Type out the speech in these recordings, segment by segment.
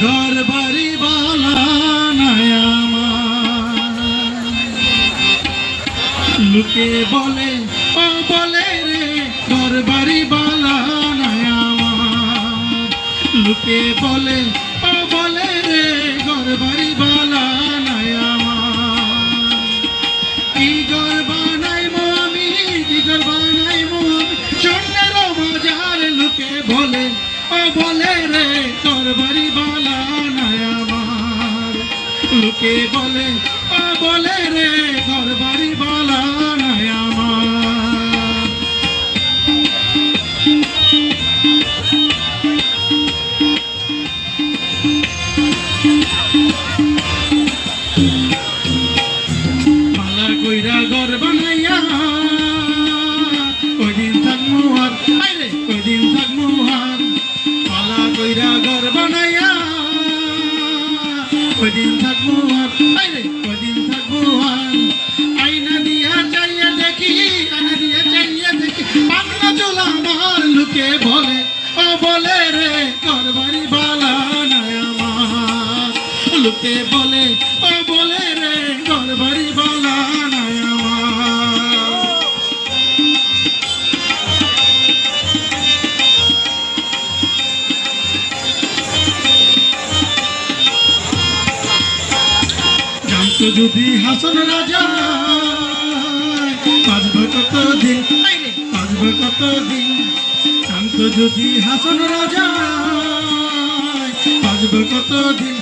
ঘর বাড়ি বালা নাই আমার। লোকে বলে ও বলে রে ঘর বাড়ি বালা নাই আমার। লোকে বলে ও বলে রে ঘর বাড়ি বালা নাই আমার। কি ঘর বানাইমো আমি, কি ঘর বানাইমো আমি স্বর্ণের বাজার। লোকে বলে ও বলে রে ঘর বাড়ি বালা নাই আমার। লোকে বলে ও বলে রে ঘর বাড়ি বালা নাই আমার। পালা কইরা ঘর বানাইয়া কয়দিন থাকমু আর, আইরে কয়দিন থাকমু আর। পালা কইরা ঘর বানাইয়া কয়দিন থাকমু আর, আইরে কয়দিন থাকমু আর। আয়না দিয়া চাইয়া দেখি, আয়না দিয়া চাইয়া দেখি পাগলা চোলা আমার। লোকে বলে ও বলে রে ঘর বাড়ি বালা নাই আমার। লোকে বলে ও বলে রে ঘর বাড়ি বালা নাই আমার। জানতো যদি হাসন রাজা বাঁচবে কতদিন, বাঁচবে কতদিন। জানতো যদি হাসন রাজা বাঁচবে কতদিন,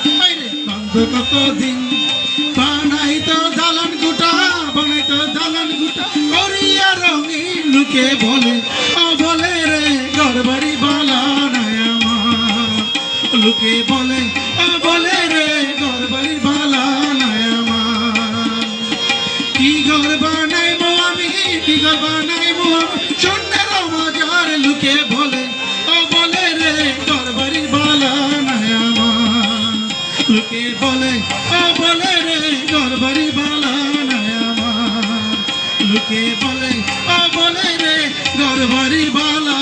বাঁচবে কতদিন। বানাইতো দালান গুটা, বানাইতো দালান গুটা করিয়া রঙিন। লোকে বলে ও বলে রে ঘর বাড়ি বালা নাই আমার। লোকে বলে ও বলে রে ঘর বাড়ি বালা নাই আমার। কি ঘর বানাইবো আমি, কি ঘর বানাইবো আমি স্বর্ণের বাজার। লোকে বলে ও বলে রে ঘর বাড়ি বালা নাই আমার। লোকে বলে ও বলে রে ঘর বাড়ি বালা নাই আমার। লোকে বলে ও বলে রে ঘর বাড়ি বালা